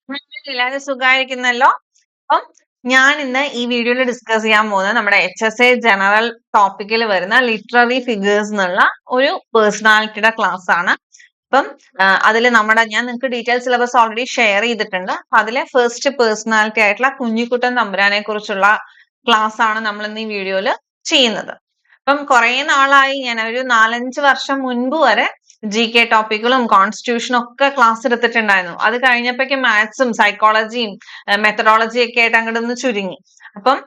എല്ലാവരും സുഖായിരിക്കുന്നല്ലോ. അപ്പം ഞാൻ ഇന്ന് ഈ വീഡിയോയിൽ ഡിസ്കസ് ചെയ്യാൻ പോകുന്നത് നമ്മുടെ HSA ജനറൽ ടോപ്പിക്കിൽ വരുന്ന ലിറ്റററി ഫിഗേഴ്സ് എന്നുള്ള ഒരു പേഴ്സണാലിറ്റിയുടെ ക്ലാസ് ആണ്. അപ്പം അതിൽ ഞാൻ നിങ്ങൾക്ക് ഡീറ്റെയിൽ സിലബസ് ഓൾറെഡി ഷെയർ ചെയ്തിട്ടുണ്ട്. അപ്പൊ അതിലെ ഫസ്റ്റ് പേഴ്സണാലിറ്റി ആയിട്ടുള്ള കുഞ്ഞിക്കുട്ടൻ തമ്പുരാനെ കുറിച്ചുള്ള ക്ലാസ് ആണ് നമ്മൾ ഇന്ന് ഈ വീഡിയോയിൽ ചെയ്യുന്നത്. അപ്പം കുറെ നാളായി ഞാൻ ഒരു 4-5 വർഷം മുൻപ് വരെ GK ടോപ്പിക്കുകളും കോൺസ്റ്റിറ്റ്യൂഷനും ഒക്കെ ക്ലാസ് എടുത്തിട്ടുണ്ടായിരുന്നു. അത് കഴിഞ്ഞപ്പോഴേക്കും മാത്സും സൈക്കോളജിയും മെത്തഡോളജിയും ഒക്കെ ആയിട്ട് അങ്ങോട്ട് ഒന്ന് ചുരുങ്ങി. അപ്പം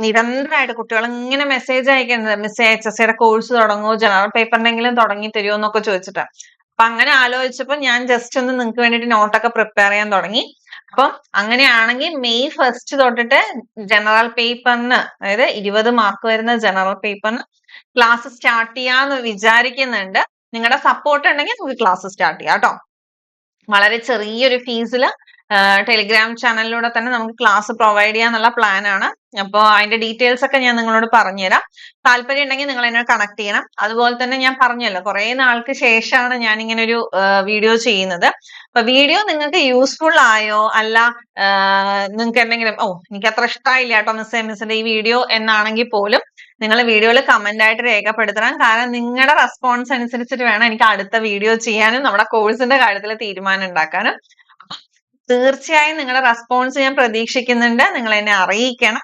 നിരന്തരമായിട്ട് കുട്ടികൾ ഇങ്ങനെ മെസ്സേജ് അയക്കുന്നത് മിസ് HSAയുടെ കോഴ്സ് തുടങ്ങുമോ, ജനറൽ പേപ്പറിനെങ്കിലും തുടങ്ങി തരുമോ എന്നൊക്കെ ചോദിച്ചിട്ട്. അപ്പൊ അങ്ങനെ ആലോചിച്ചപ്പോൾ ഞാൻ ജസ്റ്റ് ഒന്ന് നിങ്ങൾക്ക് വേണ്ടിയിട്ട് നോട്ടൊക്കെ പ്രിപ്പയർ ചെയ്യാൻ തുടങ്ങി. അപ്പം അങ്ങനെയാണെങ്കിൽ മെയ് 1 തൊട്ടിട്ട് ജനറൽ പേപ്പറിന്, അതായത് 20 മാർക്ക് വരുന്ന ജനറൽ പേപ്പറിന് ക്ലാസ് സ്റ്റാർട്ട് ചെയ്യാന്ന് വിചാരിക്കുന്നുണ്ട്. നിങ്ങളുടെ സപ്പോർട്ട് ഉണ്ടെങ്കിൽ നമുക്ക് ക്ലാസ് സ്റ്റാർട്ട് ചെയ്യാം കേട്ടോ. വളരെ ചെറിയൊരു ഫീസിൽ ടെലിഗ്രാം ചാനലിലൂടെ തന്നെ നമുക്ക് ക്ലാസ് പ്രൊവൈഡ് ചെയ്യാന്നുള്ള പ്ലാൻ ആണ്. അപ്പോൾ അതിന്റെ ഡീറ്റെയിൽസ് ഒക്കെ ഞാൻ നിങ്ങളോട് പറഞ്ഞുതരാം. താല്പര്യം ഉണ്ടെങ്കിൽ നിങ്ങൾ എന്നെ കണക്ട് ചെയ്യണം. അതുപോലെ തന്നെ ഞാൻ പറഞ്ഞല്ലോ, കുറെ നാൾക്ക് ശേഷമാണ് ഞാൻ ഇങ്ങനെ ഒരു വീഡിയോ ചെയ്യുന്നത്. അപ്പൊ വീഡിയോ നിങ്ങൾക്ക് യൂസ്ഫുൾ ആയോ, അല്ല നിങ്ങൾക്ക് എന്തെങ്കിലും എനിക്ക് അത്ര ഇഷ്ടമായില്ല കേട്ടോ മിസ്സിന്റെ ഈ വീഡിയോ എന്നാണെങ്കിൽ പോലും നിങ്ങൾ വീഡിയോയിൽ കമന്റ് ആയിട്ട് രേഖപ്പെടുത്തണം. കാരണം നിങ്ങളുടെ റെസ്പോൺസ് അനുസരിച്ചിട്ട് വേണം എനിക്ക് അടുത്ത വീഡിയോ ചെയ്യാനും നമ്മുടെ കോഴ്സിന്റെ കാര്യത്തിൽ തീരുമാനം ഉണ്ടാക്കാനും. തീർച്ചയായും നിങ്ങളുടെ റെസ്പോൺസ് ഞാൻ പ്രതീക്ഷിക്കുന്നുണ്ട്. നിങ്ങൾ എന്നെ അറിയിക്കണം.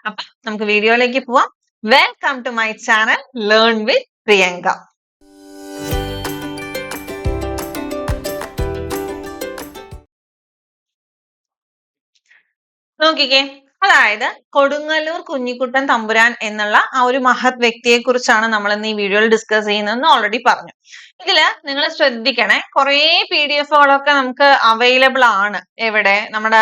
അപ്പൊ നമുക്ക് വീഡിയോയിലേക്ക് പോവാം. Welcome to my channel learn with Priyanka. നോക്കിക്കേ, അതായത് കൊടുങ്ങല്ലൂർ കുഞ്ഞിക്കുട്ടൻ തമ്പുരാൻ എന്നുള്ള ആ ഒരു മഹത് വ്യക്തിയെ കുറിച്ചാണ് നമ്മൾ ഇന്ന് ഈ വീഡിയോയിൽ ഡിസ്കസ് ചെയ്യുന്നതെന്ന് ഓൾറെഡി പറഞ്ഞു. ഇതില് നിങ്ങൾ ശ്രദ്ധിക്കണേ, കുറെ PDF-കളൊക്കെ നമുക്ക് അവൈലബിൾ ആണ്. എവിടെ? നമ്മുടെ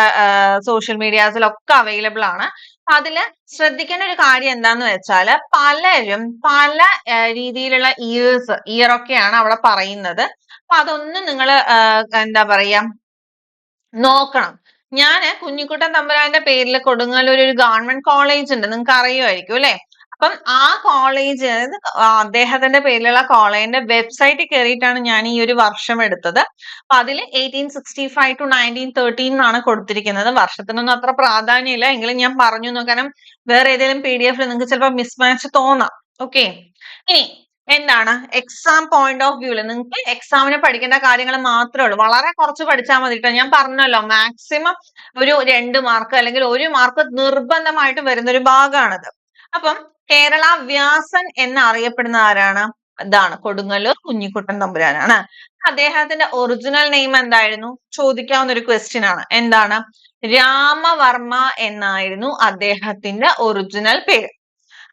സോഷ്യൽ മീഡിയാസിലൊക്കെ അവൈലബിൾ ആണ്. അതില് ശ്രദ്ധിക്കേണ്ട ഒരു കാര്യം എന്താന്ന് വെച്ചാല് പലരും പല രീതിയിലുള്ള ഇയർ ഒക്കെയാണ് അവിടെ പറയുന്നത്. അപ്പൊ അതൊന്നും നിങ്ങൾ എന്താ പറയാ നോക്കണം. ഞാന് കുഞ്ഞിക്കുട്ടൻ തമ്പുരാന്റെ പേരിൽ കൊടുങ്ങല്ലൂർ ഒരു ഗവൺമെന്റ് കോളേജ് ഉണ്ട്, നിങ്ങൾക്ക് അറിയുമായിരിക്കും അല്ലെ? അപ്പം ആ കോളേജ്, അദ്ദേഹത്തിന്റെ പേരിലുള്ള കോളേജിന്റെ വെബ്സൈറ്റിൽ കയറിയിട്ടാണ് ഞാൻ ഈ ഒരു വർഷം എടുത്തത്. അപ്പൊ അതിൽ 1865 to 1913 എന്നാണ് കൊടുത്തിരിക്കുന്നത്. വർഷത്തിനൊന്നും അത്ര പ്രാധാന്യമില്ല, എങ്കിലും ഞാൻ പറഞ്ഞു നോക്കാനും വേറെ ഏതെങ്കിലും PDF നിങ്ങൾക്ക് ചിലപ്പോൾ മിസ്മാച്ച് തോന്നാം. ഓക്കെ, ഇനി എന്താണ് എക്സാം പോയിന്റ് ഓഫ് വ്യൂല് നിങ്ങൾക്ക് എക്സാമിന് പഠിക്കേണ്ട കാര്യങ്ങൾ മാത്രമേ ഉള്ളൂ. വളരെ കുറച്ച് പഠിച്ചാൽ മതി കേട്ടോ. ഞാൻ പറഞ്ഞല്ലോ, മാക്സിമം ഒരു 2 മാർക്ക് അല്ലെങ്കിൽ 1 മാർക്ക് നിർബന്ധമായിട്ട് വരുന്ന ഒരു ഭാഗമാണത്. അപ്പം കേരള വ്യാസൻ എന്നറിയപ്പെടുന്ന ആരാണ്? ഇതാണ് കൊടുങ്ങല്ലൂർ കുഞ്ഞിക്കുട്ടൻ തമ്പുരാനാണ്. അദ്ദേഹത്തിന്റെ ഒറിജിനൽ നെയിം എന്തായിരുന്നു? ചോദിക്കാവുന്ന ഒരു ക്വസ്റ്റ്യൻ ആണ്. എന്താണ്? രാമവർമ്മ എന്നായിരുന്നു അദ്ദേഹത്തിന്റെ ഒറിജിനൽ പേര്.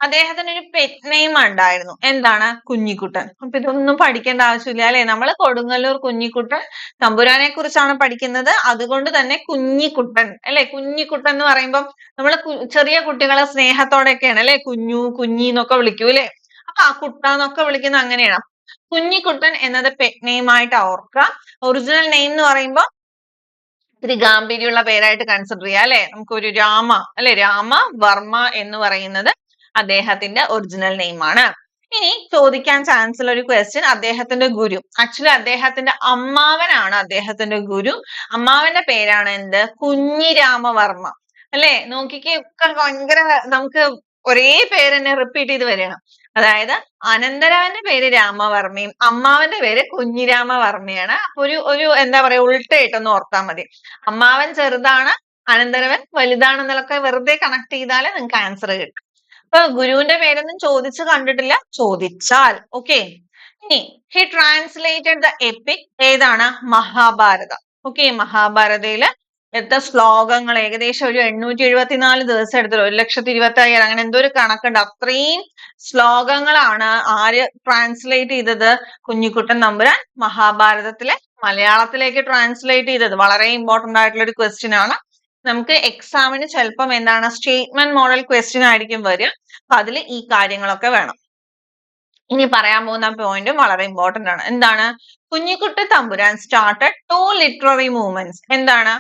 അദ്ദേഹത്തിന് ഒരു പെറ്റ് നെയിം ഉണ്ടായിരുന്നു. എന്താണ്? കുഞ്ഞിക്കുട്ടൻ. അപ്പൊ ഇതൊന്നും പഠിക്കേണ്ട ആവശ്യമില്ല അല്ലെ? നമ്മൾ കൊടുങ്ങല്ലൂർ കുഞ്ഞിക്കുട്ടൻ തമ്പുരാനെ കുറിച്ചാണ് പഠിക്കുന്നത്. അതുകൊണ്ട് തന്നെ കുഞ്ഞിക്കുട്ടൻ അല്ലെ? കുഞ്ഞിക്കുട്ടൻ എന്ന് പറയുമ്പോൾ നമ്മൾ ചെറിയ കുട്ടികളെ സ്നേഹത്തോടെയൊക്കെയാണ് അല്ലെ കുഞ്ഞു കുഞ്ഞി എന്നൊക്കെ വിളിക്കൂ അല്ലെ? അപ്പൊ ആ കുട്ട എന്നൊക്കെ വിളിക്കുന്നത് അങ്ങനെയാണ്. കുഞ്ഞിക്കുട്ടൻ എന്നത് പെറ്റ് നെയിം ആയിട്ട് ഓർക്കുക. ഒറിജിനൽ നെയിം എന്ന് പറയുമ്പോൾ ഇത്തിരി ഗാംഭീര്യമുള്ള പേരായിട്ട് കൺസിഡർ ചെയ്യാം അല്ലെ? നമുക്കൊരു രാമ അല്ലെ? രാമവർമ്മ എന്ന് പറയുന്നത് അദ്ദേഹത്തിന്റെ ഒറിജിനൽ നെയിം ആണ്. ഇനി ചോദിക്കാൻ ചാൻസ് ഉള്ള ഒരു ക്വസ്റ്റ്യൻ, അദ്ദേഹത്തിന്റെ ഗുരു. ആക്ച്വലി അദ്ദേഹത്തിന്റെ അമ്മാവനാണ് അദ്ദേഹത്തിന്റെ ഗുരു. അമ്മാവന്റെ പേരാണ് എന്ത്? കുഞ്ഞിരാമവർമ്മ അല്ലെ? നോക്കിക്കേ, ഒക്കെ ഭയങ്കര നമുക്ക് ഒരേ പേര് തന്നെ റിപ്പീറ്റ് ചെയ്ത് വരികയാണ്. അതായത് അനന്തരവന്റെ പേര് രാമവർമ്മയും അമ്മാവന്റെ പേര് കുഞ്ഞിരാമവർമ്മയാണ്. ഒരു എന്താ പറയാ, ഉൾട്ടയായിട്ടൊന്ന് ഓർത്താൽ മതി. അമ്മാവൻ ചെറുതാണ്, അനന്തരവൻ വലുതാണെന്നൊക്കെ വെറുതെ കണക്ട് ചെയ്താലേ നിങ്ങൾക്ക് ആൻസർ കിട്ടും. അപ്പൊ ഗുരുവിന്റെ പേരൊന്നും ചോദിച്ചു കണ്ടിട്ടില്ല, ചോദിച്ചാൽ. ഓക്കെ, ഇനി ഹി ട്രാൻസ്ലേറ്റഡ് ദ എപ്പിക്. ഏതാണ്? മഹാഭാരതം. ഓക്കെ, മഹാഭാരതയില് എത്ര ശ്ലോകങ്ങൾ? ഏകദേശം ഒരു 874 ദിവസം എടുത്തത്, 1,25,000 അങ്ങനെ എന്തോ ഒരു കണക്കുണ്ട്. അത്രയും ശ്ലോകങ്ങളാണ് ആര് ട്രാൻസ്ലേറ്റ് ചെയ്തത്? കുഞ്ഞിക്കുട്ടൻ തമ്പുരാൻ മഹാഭാരതത്തിലെ മലയാളത്തിലേക്ക് ട്രാൻസ്ലേറ്റ് ചെയ്തത്. വളരെ ഇമ്പോർട്ടന്റ് ആയിട്ടുള്ള ഒരു ക്വസ്റ്റ്യൻ ആണ്. നമുക്ക് എക്സാമിന് ചിലപ്പം എന്താണ് സ്റ്റേറ്റ്മെന്റ് മോഡൽ ക്വസ്റ്റ്യൻ ആയിരിക്കും വരിക. അപ്പൊ അതിൽ ഈ കാര്യങ്ങളൊക്കെ വേണം. ഇനി പറയാൻ പോകുന്ന പോയിന്റും വളരെ ഇമ്പോർട്ടന്റ് ആണ്. എന്താണ്? കുഞ്ഞിക്കുട്ടൻ തമ്പുരാൻ സ്റ്റാർട്ടഡ് 2 ലിറ്റററി മൂവ്മെന്റ്സ്. എന്താണ്?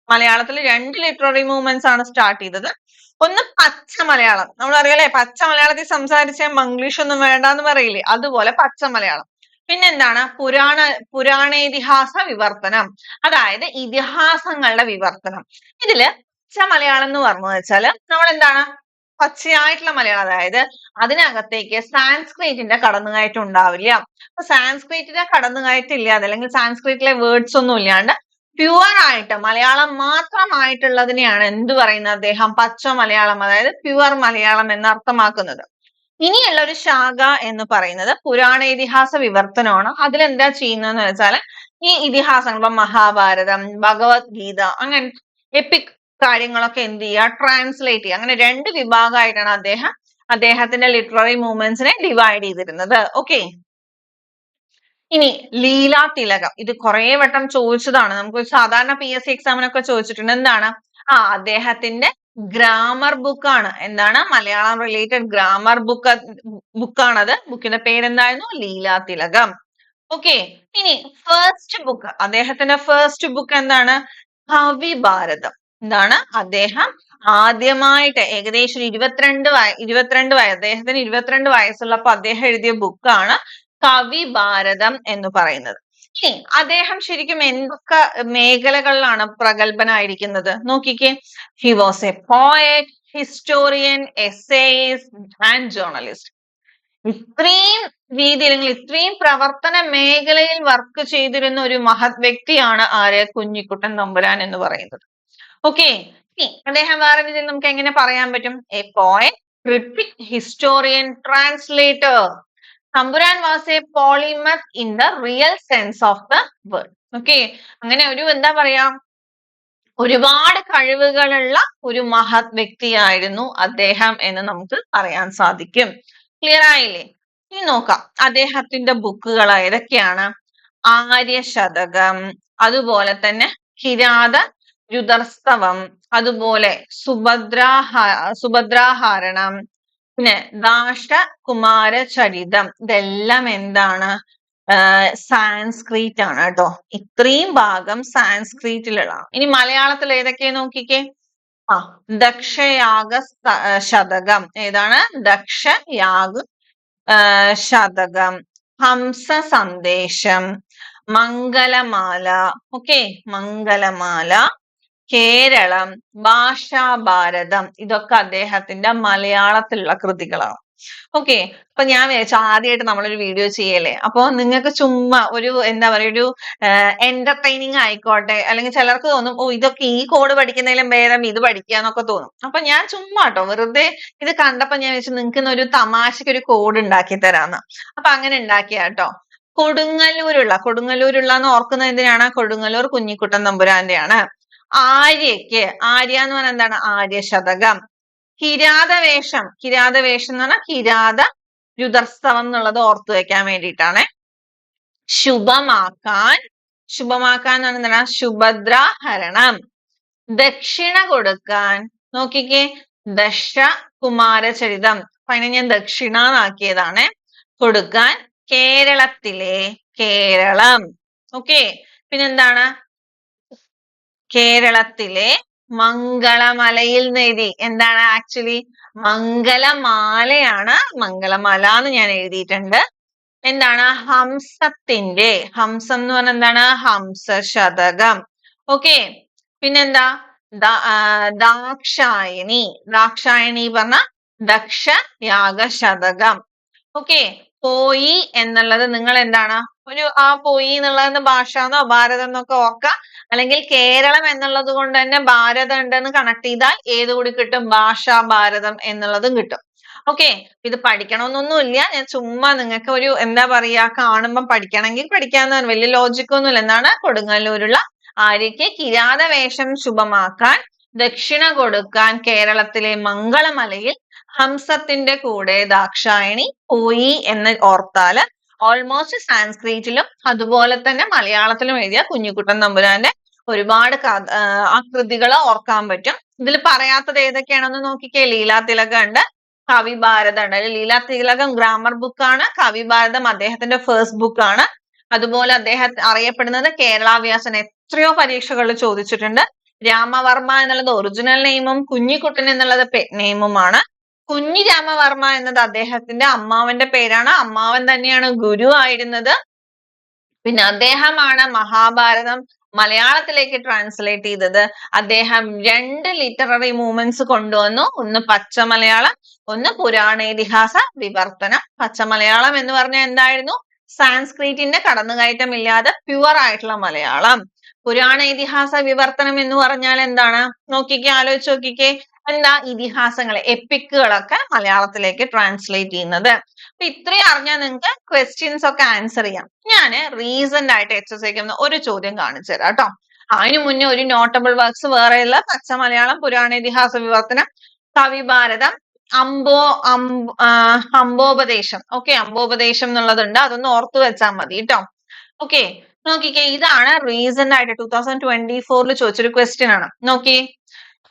മലയാളത്തിൽ 2 ലിറ്റററി മൂവ്മെന്റ്സ് ആണ് സ്റ്റാർട്ട് ചെയ്തത്. ഒന്ന് പച്ച മലയാളം, നമ്മൾ അറിയാലേ പച്ച മലയാളത്തിൽ സംസാരിച്ച മംഗ്ലീഷ് ഒന്നും വേണ്ട എന്ന് പറയില്ലേ, അതുപോലെ പച്ച മലയാളം. പിന്നെന്താണ് പുരാണേതിഹാസ വിവർത്തനം, അതായത് ഇതിഹാസങ്ങളുടെ വിവർത്തനം. ഇതില് പച്ച മലയാളം എന്ന് പറഞ്ഞു വെച്ചാല് നമ്മൾ എന്താണ് പച്ചയായിട്ടുള്ള മലയാളം, അതായത് അതിനകത്തേക്ക് സാൻസ്ക്രിറ്റിന്റെ കടന്നുകയറ്റം ഉണ്ടാവില്ല. അപ്പൊ സാൻസ്ക്രിറ്റിന്റെ കടന്നുകയറ്റം ഇല്ലാതെ അല്ലെങ്കിൽ സാൻസ്ക്രിറ്റിലെ വേർഡ്സ് ഒന്നും ഇല്ലാണ്ട് പ്യുവർ ആയിട്ട് മലയാളം മാത്രമായിട്ടുള്ളതിനെയാണ് എന്ത് പറയുന്നത് അദ്ദേഹം പച്ച മലയാളം, അതായത് പ്യുവർ മലയാളം എന്ന് അർത്ഥമാക്കുന്നത്. ഇനിയുള്ള ഒരു ശാഖ എന്ന് പറയുന്നത് പുരാണേതിഹാസ വിവർത്തനമാണ്. അതിലെന്താ ചെയ്യുന്നതെന്ന് വെച്ചാല് ഈ ഇതിഹാസങ്ങൾ, ഇപ്പൊ മഹാഭാരതം, ഭഗവത്ഗീത, അങ്ങനെ എപ്പിക് കാര്യങ്ങളൊക്കെ എന്ത് ചെയ്യുക, ട്രാൻസ്ലേറ്റ് ചെയ്യുക. അങ്ങനെ രണ്ട് വിഭാഗമായിട്ടാണ് അദ്ദേഹത്തിന്റെ ലിറ്റററി മൂവ്മെന്റ്സിനെ ഡിവൈഡ് ചെയ്തിരുന്നത്. ഓക്കെ, ഇനി ലീലാതിലകം, ഇത് കുറെ വട്ടം ചോദിച്ചതാണ്. നമുക്ക് സാധാരണ PSC എക്സാമിനൊക്കെ ചോദിച്ചിട്ടുണ്ട്. എന്താണ്? അദ്ദേഹത്തിന്റെ ഗ്രാമർ ബുക്കാണ്. എന്താണ്? മലയാളം റിലേറ്റഡ് ഗ്രാമർ ബുക്കാണത്. ബുക്കിന്റെ പേരെന്തായിരുന്നു? ലീലാതിലകം. ഓക്കെ, ഇനി ഫസ്റ്റ് ബുക്ക്, അദ്ദേഹത്തിന്റെ ഫസ്റ്റ് ബുക്ക് എന്താണ്? കവിഭാരതം. എന്താണ്? അദ്ദേഹം ആദ്യമായിട്ട് ഏകദേശം 22 വയസ്സ്, അദ്ദേഹത്തിന് 22 വയസ്സുള്ളപ്പോൾ അദ്ദേഹം എഴുതിയ ബുക്കാണ് കവിഭാരതം എന്ന് പറയുന്നത്. ഇനി അദ്ദേഹം ശരിക്കും എന്തൊക്കെ മേഖലകളിലാണ് പ്രഗത്ഭനായിരിക്കുന്നത് നോക്കിക്കേ. He was a poet, historian, essayist and journalist. ഇത്രയും രീതിയിൽ അല്ലെങ്കിൽ ഇത്രയും പ്രവർത്തന മേഖലയിൽ വർക്ക് ചെയ്തിരുന്ന ഒരു മഹത് വ്യക്തിയാണ് ആര്? കുഞ്ഞിക്കുട്ടൻ തമ്പുരാൻ എന്ന് പറയുന്നത്. ഓക്കെ, അദ്ദേഹം വേറെ രീതിയിൽ നമുക്ക് എങ്ങനെ പറയാൻ പറ്റും? A poet, critic, historian, translator. Thampuran was a polymath in the real sense of the word. Okay, അങ്ങനെ ഒരു എന്താ പറയാ, ഒരുപാട് കഴിവുകളുള്ള ഒരു മഹത് വ്യക്തിയായിരുന്നു അദ്ദേഹം എന്ന് നമുക്ക് പറയാൻ സാധിക്കും. ക്ലിയർ ആയില്ലേ? ഇനി നോക്കാം അദ്ദേഹത്തിന്റെ ബുക്കുകൾ ഏതൊക്കെയാണ്. ആര്യശതകം, അതുപോലെ തന്നെ കിരാത രുദർസ്തവം, അതുപോലെ സുഭദ്രാഹരണം, പിന്നെ ദാശകുമാരചരിതം. ഇതെല്ലാം എന്താണ്? സാൻസ്ക്രിറ്റ് ആണ് കേട്ടോ. ഇത്രയും ഭാഗം സാൻസ്ക്രിറ്റിലുള്ളതാണ്. ഇനി മലയാളത്തിൽ ഏതൊക്കെയാ നോക്കിക്കേ. ദക്ഷയാഗ ശതകം. ഏതാണ്? ദക്ഷയാഗ ശതകം, ഹംസ സന്ദേശം, മംഗലമാല. ഓക്കെ, മംഗലമാല, കേരളം, ഭാഷാഭാരതം. ഇതൊക്കെ അദ്ദേഹത്തിന്റെ മലയാളത്തിലുള്ള കൃതികളാണ്. ഓക്കെ, അപ്പൊ ഞാൻ വിചാരിച്ചു ആദ്യമായിട്ട് നമ്മളൊരു വീഡിയോ ചെയ്യല്ലേ, അപ്പൊ നിങ്ങൾക്ക് ചുമ്മാ ഒരു എന്താ പറയുക, ഒരു എന്റർടൈനിങ് ആയിക്കോട്ടെ, അല്ലെങ്കിൽ ചിലർക്ക് തോന്നും ഓ ഇതൊക്കെ ഈ കോഡ് പഠിക്കുന്നതിലും ഭേദം ഇത് പഠിക്കാന്നൊക്കെ തോന്നും. അപ്പൊ ഞാൻ ചുമ്മാ കേട്ടോ വെറുതെ ഇത് കണ്ടപ്പോ ഞാൻ വെച്ചു നിങ്ങൾക്ക് ഒരു തമാശക്ക് ഒരു കോഡ് ഉണ്ടാക്കി തരാന്ന്. അപ്പൊ അങ്ങനെ ഉണ്ടാക്കിയ കേട്ടോ. കൊടുങ്ങല്ലൂരുള്ള എന്ന് ഓർക്കുന്നത് എന്തിനാണ്? കൊടുങ്ങല്ലൂർ കുഞ്ഞിക്കുട്ടൻ തമ്പുരാന്റെയാണ്. ആര്യക്ക്, ആര്യ എന്ന് പറഞ്ഞാൽ എന്താണ്? ആര്യശതകം. കിരാതവേഷം എന്ന് പറഞ്ഞാൽ കിരാത രുദർസ്തവം എന്നുള്ളത് ഓർത്തു വെക്കാൻ വേണ്ടിയിട്ടാണ്. ശുഭമാക്കാൻ എന്ന് പറഞ്ഞാൽ എന്താണ്? സുഭദ്രാഹരണം. ദക്ഷിണ കൊടുക്കാൻ, നോക്കിക്കേ, ദശകുമാരചരിതം. അപ്പൊ അതിനെ ഞാൻ ദക്ഷിണ എന്നാക്കിയതാണ്. കൊടുക്കാൻ കേരളത്തിലെ, കേരളം. ഓക്കെ, പിന്നെന്താണ്? കേരളത്തിലെ മംഗളമലയിൽ എഴുതി. എന്താണ്? ആക്ച്വലി മംഗലമാലയാണ്. മംഗളമല എന്ന് ഞാൻ എഴുതിയിട്ടുണ്ട്. എന്താണ്? ഹംസത്തിന്റെ, ഹംസം എന്ന് പറഞ്ഞാൽ എന്താണ്? ഹംസശതകം. ഓക്കെ, പിന്നെന്താ? ദാക്ഷായണി പറഞ്ഞ ദക്ഷയാഗശതകം. ഓക്കെ, പോയി എന്നുള്ളത് നിങ്ങൾ എന്താണ് ഒരു പോയി എന്നുള്ളത് ഭാഷാന്നോ ഭാരതം എന്നൊക്കെ ഓർക്കാം. അല്ലെങ്കിൽ കേരളം എന്നുള്ളത് കൊണ്ട് തന്നെ ഭാരതം ഉണ്ടെന്ന് കണക്ട് ചെയ്താൽ ഏത് കൂടി കിട്ടും? ഭാഷാഭാരതം എന്നുള്ളതും കിട്ടും. ഓക്കെ, ഇത് പഠിക്കണമെന്നൊന്നുമില്ല, ഞാൻ ചുമ്മാ നിങ്ങൾക്ക് ഒരു എന്താ പറയാ കാണുമ്പം പഠിക്കണമെങ്കിൽ പഠിക്കാവുന്നതാണ്, വലിയ ലോജിക് ഒന്നുമില്ല. എന്താണ്? കൊടുങ്ങല്ലൂരുള്ള ആര്യയ്ക്ക് കിരാതവേഷം ശുഭമാക്കാൻ, ദക്ഷിണ കൊടുക്കാൻ കേരളത്തിലെ മംഗളമലയിൽ ഹംസത്തിന്റെ കൂടെ ദാക്ഷായണി പോയി എന്ന് ഓർത്താല് ഓൾമോസ്റ്റ് സാൻസ്ക്രിറ്റിലും അതുപോലെ തന്നെ മലയാളത്തിലും എഴുതിയ കുഞ്ഞിക്കുട്ടൻ തമ്പുരാന്റെ ഒരുപാട് കൃതികൾ ഓർക്കാൻ പറ്റും. ഇതിൽ പറയാത്തത് ഏതൊക്കെയാണെന്ന് നോക്കിക്കേ. ലീലാതിലകം ഉണ്ട്, കവിഭാരതം ഉണ്ട്. ലീലാതിലകം ഗ്രാമർ ബുക്കാണ്, കവിഭാരതം അദ്ദേഹത്തിന്റെ ഫസ്റ്റ് ബുക്കാണ്. അതുപോലെ അദ്ദേഹം അറിയപ്പെടുന്നത് കേരളാവ്യാസൻ എത്രയോ പരീക്ഷകളിൽ ചോദിച്ചിട്ടുണ്ട്. രാമവർമ്മ എന്നുള്ളത് ഒറിജിനൽ നെയിമും കുഞ്ഞിക്കുട്ടൻ എന്നുള്ളത് പെറ്റ് നെയിമുമാണ്. കുഞ്ഞി രാമവർമ്മ എന്നത് അദ്ദേഹത്തിന്റെ അമ്മാവന്റെ പേരാണ്. അമ്മാവൻ തന്നെയാണ് ഗുരു ആയിരുന്നത്. പിന്നെ അദ്ദേഹമാണ് മഹാഭാരതം മലയാളത്തിലേക്ക് ട്രാൻസ്ലേറ്റ് ചെയ്തത്. അദ്ദേഹം 2 ലിറ്റററി മൂവ്മെന്റ്സ് കൊണ്ടുവന്നു. ഒന്ന് പച്ചമലയാളം, ഒന്ന് പുരാണേതിഹാസ വിവർത്തനം. പച്ചമലയാളം എന്ന് പറഞ്ഞാൽ എന്തായിരുന്നു? സാൻസ്ക്രിറ്റിന്റെ കടന്നുകയറ്റം ഇല്ലാതെ പ്യുവർ ആയിട്ടുള്ള മലയാളം. പുരാണ ഇതിഹാസ വിവർത്തനം എന്ന് പറഞ്ഞാൽ എന്താണ്? നോക്കിക്കേ, ആലോചിച്ച് നോക്കിക്കേ. എന്താ? ഇതിഹാസങ്ങൾ, എപ്പിക്കുകളൊക്കെ മലയാളത്തിലേക്ക് ട്രാൻസ്ലേറ്റ് ചെയ്യുന്നത്. അപ്പൊ ഇത്രയും അറിഞ്ഞാൽ നിങ്ങൾക്ക് ക്വസ്റ്റ്യൻസ് ഒക്കെ ആൻസർ ചെയ്യാം. ഞാൻ റീസെന്റ് ആയിട്ട് എക്സസൈസ് ഒരു ചോദ്യം കാണിച്ചു തരാം കേട്ടോ. അതിനു മുന്നേ ഒരു നോട്ടബിൾ വർക്ക്സ് വേറെയുള്ള പച്ച മലയാളം, പുരാണ ഇതിഹാസ വിവർത്തനം, കവിഭാരതം, അംബോപദേശം. ഓക്കെ, അംബോപദേശം എന്നുള്ളതുണ്ട്, അതൊന്ന് ഓർത്തു വെച്ചാൽ മതി കേട്ടോ. ഓക്കെ, നോക്കിക്കേ, ഇതാണ് റീസെന്റ് ആയിട്ട് 2024 ചോദിച്ചൊരു ക്വസ്റ്റ്യൻ ആണ്. നോക്കി,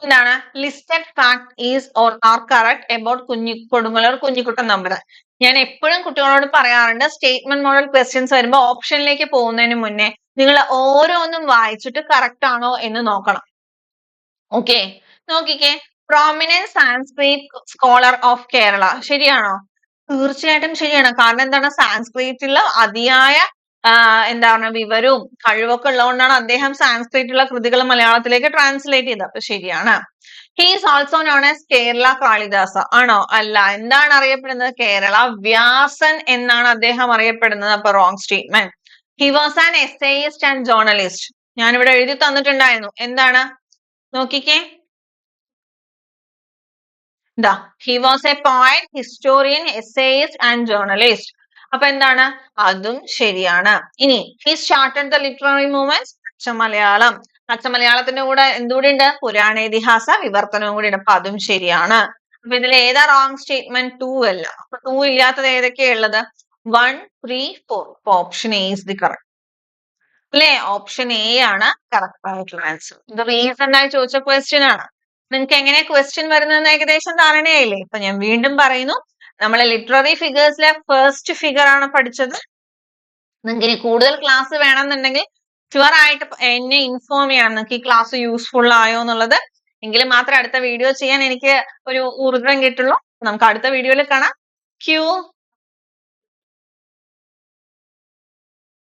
എന്താണ്? Listed fact is or are correct about Kodungallur Kunjikuttan തമ്പുരാൻ. ഞാൻ എപ്പോഴും കുട്ടികളോട് പറയാറുണ്ട്, സ്റ്റേറ്റ്മെന്റ് മോഡൽ ക്വസ്റ്റ്യൻസ് വരുമ്പോൾ ഓപ്ഷനിലേക്ക് പോകുന്നതിന് മുന്നേ നിങ്ങൾ ഓരോന്നും വായിച്ചിട്ട് കറക്റ്റ് ആണോ എന്ന് നോക്കണം. ഓക്കെ, നോക്കിക്കേ, prominent Sanskrit scholar of Kerala, ശരിയാണോ? തീർച്ചയായിട്ടും ശരിയാണ്. കാരണം എന്താണ്? സാൻസ്ക്രിറ്റിൽ അതിയായ എന്താണ് വിവരവും കഴിവൊക്കെ ഉള്ളതുകൊണ്ടാണ് അദ്ദേഹം സാൻസ്ക്രിറ്റുള്ള കൃതികൾ മലയാളത്തിലേക്ക് ട്രാൻസ്ലേറ്റ് ചെയ്തത്. അപ്പൊ ശരിയാണ്. He is also known as Kerala Kalidasa, ആണോ? അല്ല. എന്താണ് അറിയപ്പെടുന്നത്? കേരള വ്യാസൻ എന്നാണ് അദ്ദേഹം അറിയപ്പെടുന്നത്. അപ്പൊ wrong statement. He was an essayist and journalist. ഞാനിവിടെ എഴുതി തന്നിട്ടുണ്ടായിരുന്നു. എന്താണ്? നോക്കിക്കേ, ദാ he was a poet, historian, essayist and journalist. അപ്പൊ എന്താണ്? അതും ശരിയാണ്. ഇനി he started the literary movements, Pachamalayalam. പച്ചമലയാളത്തിന്റെ കൂടെ എന്തുകൂടി ഉണ്ട്? പുരാണേതിഹാസ വിവർത്തനവും കൂടി ഉണ്ട്. അപ്പൊ അതും ശരിയാണ്. അപ്പൊ ഇതിൽ ഏതാ റോങ് സ്റ്റേറ്റ്മെന്റ്? 2 അല്ല. അപ്പൊ 2 ഇല്ലാത്തത് ഏതൊക്കെയാ ഉള്ളത്? 1, 3, 4. അപ്പൊ option A is the correct അല്ലേ? ഓപ്ഷൻ എ ആണ് കറക്റ്റ് ആയിട്ടുള്ള ആൻസർ. ഇത് റീസെന്റ് ആയി ചോദിച്ച ക്വസ്റ്റ്യൻ ആണ്. നിങ്ങൾക്ക് എങ്ങനെ ക്വസ്റ്റ്യൻ വരുന്നതെന്ന് ഏകദേശം ധാരണയായില്ലേ? ഇപ്പൊ ഞാൻ വീണ്ടും പറയുന്നു, നമ്മളെ ലിറ്റററി ഫിഗേഴ്സിലെ ഫസ്റ്റ് ഫിഗർ ആണ് പഠിച്ചത്. നിങ്ങൾക്ക് ഇനി കൂടുതൽ ക്ലാസ് വേണമെന്നുണ്ടെങ്കിൽ ഷുവർ ആയിട്ട് എന്നെ ഇൻഫോം ചെയ്യണം, നിങ്ങൾക്ക് ഈ ക്ലാസ് യൂസ്ഫുൾ ആയോ എന്നുള്ളത്. എങ്കിൽ മാത്രമേ അടുത്ത വീഡിയോ ചെയ്യാൻ എനിക്ക് ഒരു ഊർജ്ജം കിട്ടുള്ളൂ. നമുക്ക് അടുത്ത വീഡിയോയിൽ കാണാം. ക്യൂ